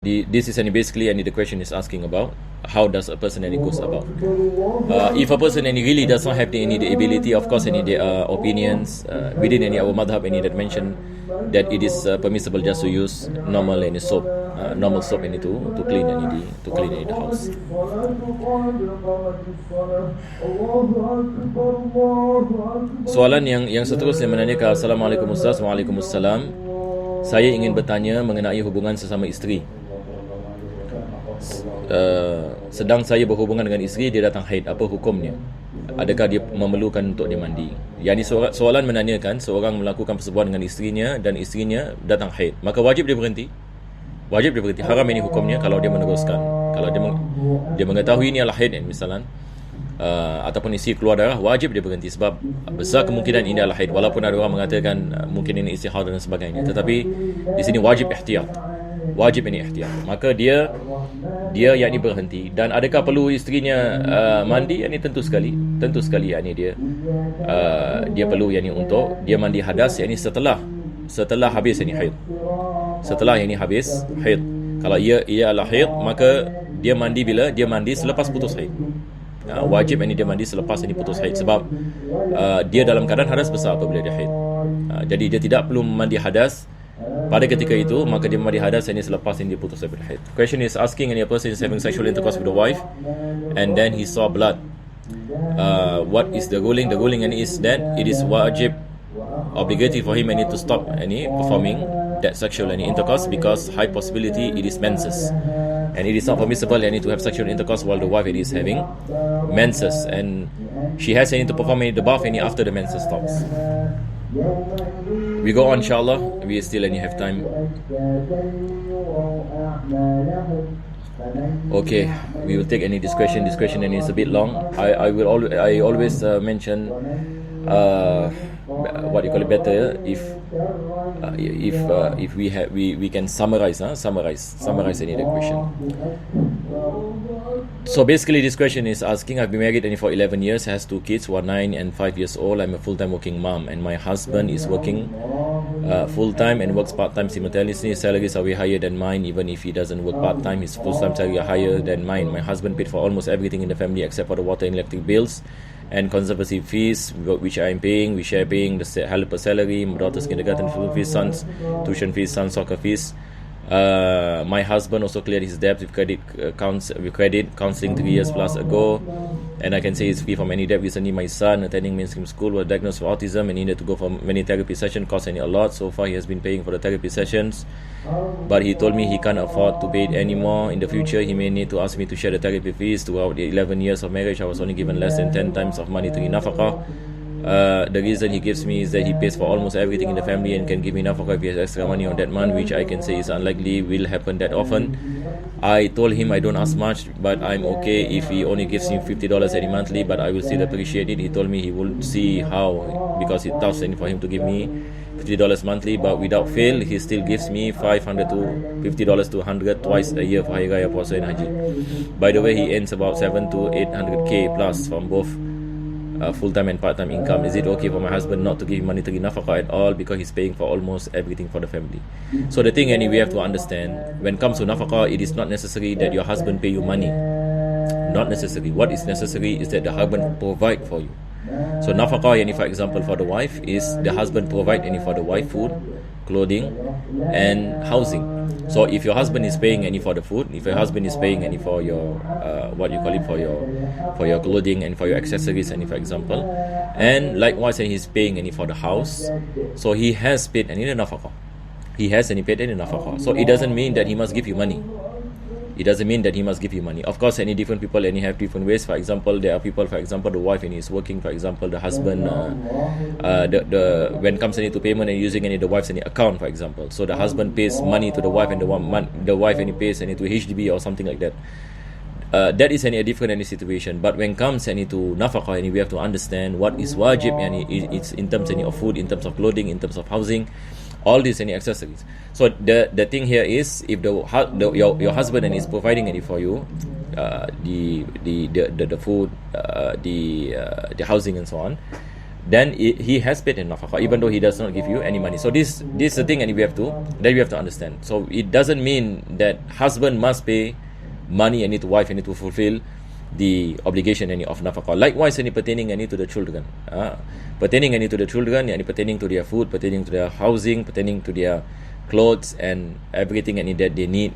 This is basically the question is asking about how does a person goes about. If a person really does not have the ability, of course there are opinions within our madhab that mention that it is permissible just to use normal soap, to clean the house. Soalan yang seterusnya menanyakan, Assalamualaikum Ustaz. Waalaikumsalam. Saya ingin bertanya mengenai hubungan sesama isteri. Sedang saya berhubungan dengan isteri, dia datang haid, apa hukumnya? Adakah dia memerlukan untuk dia mandi? Yang soalan menanyakan, seorang melakukan persetubuhan dengan isterinya dan isterinya datang haid, maka wajib dia berhenti. Haram ini hukumnya kalau dia meneruskan. Kalau dia mengetahui ini adalah haid misalnya, ataupun isi keluar darah, wajib dia berhenti sebab besar kemungkinan ini adalah haid. Walaupun ada orang mengatakan mungkin ini istihad dan sebagainya, tetapi di sini wajib ihtiyat. Maka dia berhenti. Dan adakah perlu isterinya mandi? Tentu sekali dia perlu untuk dia mandi hadas setelah habis haid. Setelah habis haid. Kalau ia adalah haid, maka dia mandi bila dia mandi selepas putus haid. Wajib dia mandi selepas putus haid sebab dia dalam keadaan hadas besar apabila dia haid. Jadi dia tidak perlu mandi hadas pada ketika itu, maka dia mandi hadas selepas dia putus haid. Question is asking, a person is having sexual intercourse with the wife and then he saw blood. What is the ruling? The ruling is that it is wajib, obligatory for him to stop performing that sexual intercourse because high possibility it is menses. And it is not permissible to have sexual intercourse while the wife is having menses, and she has to perform the bath after the menses stops. We go on, inshallah. We still have time. Okay, we will take this question. This question is a bit long. I always mention what you call it better if we can summarize the question. So basically this question is asking, I've been married for 11 years, has 2 kids who are 9 and 5 years old. I'm a full-time working mom and my husband is working full-time and works part-time simultaneously. His salaries are way higher than mine. Even if he doesn't work part-time, his full-time salary are higher than mine. My husband paid for almost everything in the family except for the water and electric bills and conservancy fees, which I am paying. We share paying the helper salary, my daughter's kindergarten fees, son's tuition fees, son's soccer fees. My husband also cleared his debt with credit counseling 3 years plus ago, and I can say he's free from any debt. Recently my son, attending mainstream school, was diagnosed with autism and needed to go for many therapy sessions, cost a lot. So far he has been paying for the therapy sessions, but he told me he can't afford to pay it anymore. In the future he may need to ask me to share the therapy fees. Throughout the 11 years of marriage I was only given less than 10 times of money to nafaqah. The reason he gives me is that he pays for almost everything in the family and can give me nafaqah if he has extra money on that month, which I can say is unlikely will happen that often. I told him I don't ask much, but I'm okay if he only gives me $50 any monthly, but I will still appreciate it. He told me he will see how, because it's tough for him to give me $50 monthly, but without fail he still gives me $500 to $50 to $100 twice a year for Hari Raya, Puasa and Haji. By the way, he earns about 700 to 800k plus from both full-time and part-time income. Is it okay for my husband not to give monetary nafaqah at all because he's paying for almost everything for the family? So the thing we have to understand, when it comes to nafaqah, it is not necessary that your husband pay you money. Not necessary. What is necessary is that the husband provide for you. So nafaqah, for example, for the wife is the husband provide for the wife food, clothing and housing. So if your husband is paying for the food, if your husband is paying for your for your clothing and for your accessories for example, and likewise he's paying for the house, so he has paid the nafaqah. He has paid the nafaqah. So it doesn't mean that he must give you money. Of course, different people have different ways. For example, there are people, for example, the wife is working, for example, the husband when it comes to payment and using the wife's account, for example. So the husband pays money to the wife and the wife pays to HDB or something like that. That is a different situation. But when it comes to nafaqah, we have to understand what is wajib, it's in terms of food, in terms of clothing, in terms of housing, all these accessories. So the thing here is, if your husband is providing for you the food, the housing and so on, then he has paid in nafaqah, even though he does not give you any money. So this is the thing, and we have to understand. So it doesn't mean that husband must pay money and to wife and to fulfill the obligation of nafaqah. Likewise, any pertaining to the children, pertaining to the children, pertaining to their food, pertaining to their housing, pertaining to their clothes and everything that they need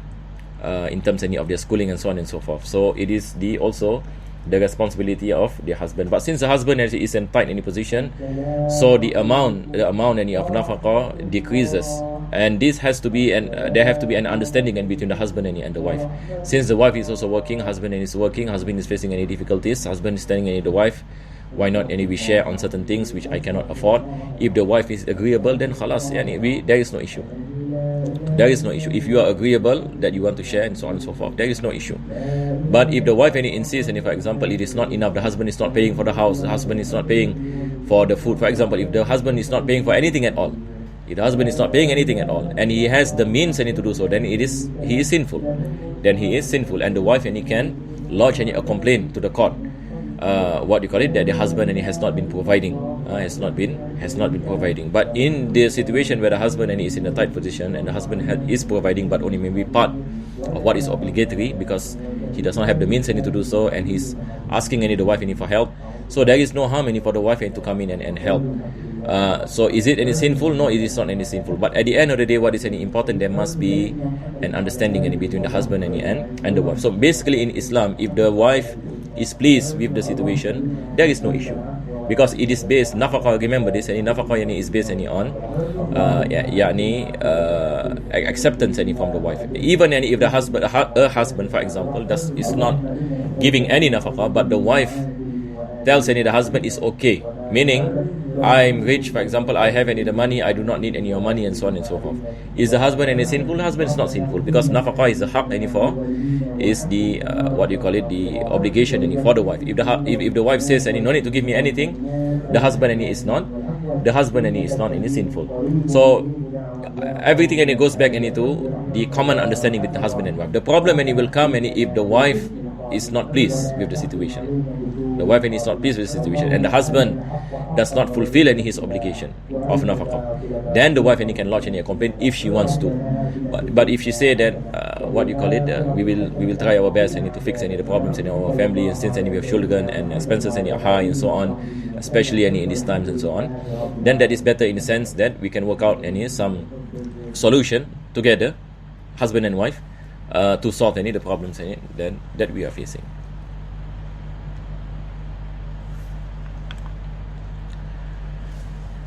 in terms of their schooling and so on and so forth. So it is also the responsibility of the husband. But since the husband is in tight position, so the amount of nafaqah decreases, and this has to be, and there have to be an understanding between the husband and the wife. Since the wife is also working, husband is working, husband is facing any difficulties, husband is telling the wife, why not we share on certain things which I cannot afford. If the wife is agreeable, then khalas, there is no issue. There is no issue. If you are agreeable that you want to share and so on and so forth, there is no issue. But if the wife insists, and if, for example, it is not enough, the husband is not paying for the house, the husband is not paying for the food, for example, if the husband is not paying for anything at all, if the husband is not paying anything at all, and he has the means to do so, then he is sinful. Then he is sinful, and the wife can lodge a complaint to the court. That the husband has not been providing, has not been providing. But in the situation where the husband is in a tight position, and the husband is providing, but only maybe part of what is obligatory, because he does not have the means to do so, and he's asking the wife for help. So there is no harm for the wife to come in and help. So is it any sinful? No, it is not any sinful. But at the end of the day, what is any important? There must be an understanding between the husband and the wife. So basically, in Islam, if the wife is pleased with the situation, there is no issue, because it is based nafaqah. Remember this, nafaqah is based on acceptance from the wife. Even if the husband, her husband, for example, is not giving any nafaqah, but the wife tells the husband is okay, meaning I'm rich, for example, I have the money, I do not need any of your money, and so on and so forth. Is the husband sinful? The husband is not sinful, because nafaqah is the haq is the the obligation for the wife. If the wife says no need to give me anything, the husband is not sinful. So everything goes back to the common understanding with the husband and wife. The problem will come if the wife is not pleased with the situation. The wife is not pleased with the situation, and the husband does not fulfill his obligation of nafaqah. Then the wife can lodge a complaint if she wants to. But if she say that we will try our best to fix the problems in our family, and since we have children and expenses are high and so on, especially in these times and so on, then that is better in the sense that we can work out some solution together, husband and wife, to solve the problems that we are facing.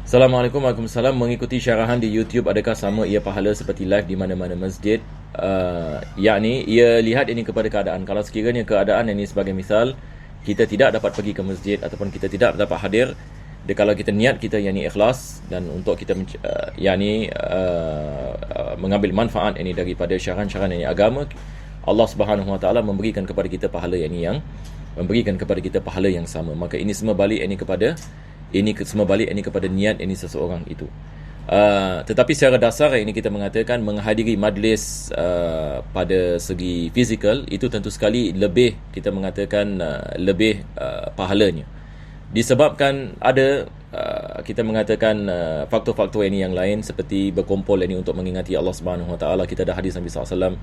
Assalamualaikum. Waalaikumsalam. Mengikuti syarahan di YouTube, adakah sama ia pahala seperti live di mana-mana masjid? Ia lihat kepada keadaan. Kalau sekiranya keadaan sebagai misal, kita tidak dapat pergi ke masjid ataupun kita tidak dapat hadir, kalau kita niat kita ikhlas dan untuk kita mengambil manfaat daripada syarahan-syarahan agama, Allah Subhanahu Wa Taala memberikan kepada kita pahala yang sama. Maka ini semua balik kepada niat seseorang itu. Tetapi secara dasar kita mengatakan menghadiri majlis pada segi fizikal itu tentu sekali lebih, kita mengatakan lebih pahalanya, disebabkan ada kita mengatakan faktor-faktor yang lain seperti berkumpul untuk mengingati Allah Subhanahu Wa Taala. Kita ada hadis Nabi SAW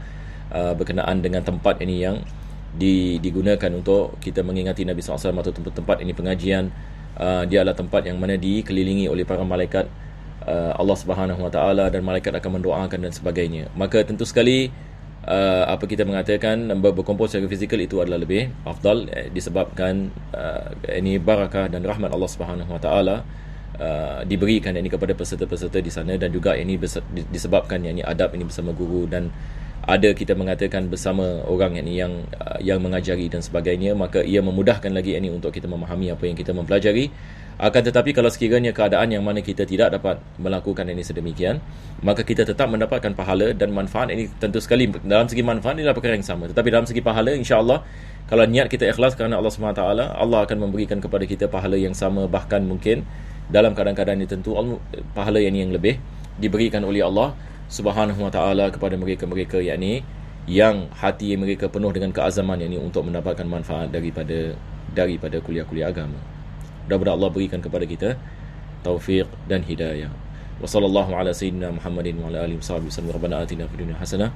berkenaan dengan tempat yang digunakan untuk kita mengingati Nabi SAW, atau tempat pengajian. Dia adalah tempat yang mana dikelilingi oleh para malaikat Allah Subhanahu Wa Taala, dan malaikat akan mendoakan dan sebagainya. Maka tentu sekali kita mengatakan berkumpul secara fizikal itu adalah lebih afdal, disebabkan barakah dan rahmat Allah Subhanahu Wa Taala diberikan kepada peserta-peserta di sana, dan juga disebabkan adab bersama guru, dan ada kita mengatakan bersama orang yang mengajari dan sebagainya. Maka ia memudahkan lagi untuk kita memahami apa yang kita mempelajari. Akan tetapi kalau sekiranya keadaan yang mana kita tidak dapat melakukan sedemikian, maka kita tetap mendapatkan pahala dan manfaat. Ini tentu sekali dalam segi manfaat adalah perkara yang sama, tetapi dalam segi pahala, insya-Allah kalau niat kita ikhlas kerana Allah SWT, Allah akan memberikan kepada kita pahala yang sama, bahkan mungkin dalam keadaan-keadaan tertentu pahala yang lebih diberikan oleh Allah Subhanahu Wa Taala kepada mereka-mereka yang hati mereka penuh dengan keazaman untuk mendapatkan manfaat daripada kuliah-kuliah agama. Mudah-mudahan Allah berikan kepada kita taufiq dan hidayah. Wa sallallahu ala sayyidina Muhammadin wa ala alihi wasallam. Rabbana atina fid dunya hasanah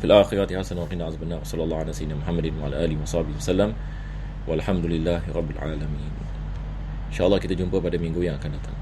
fil akhirati hasanah wa qina azabannar. Sallallahu ala sayyidina Muhammadin wa ala alihi wasallam. Walhamdulillahi rabbil alamin. InsyaAllah kita jumpa pada minggu yang akan datang.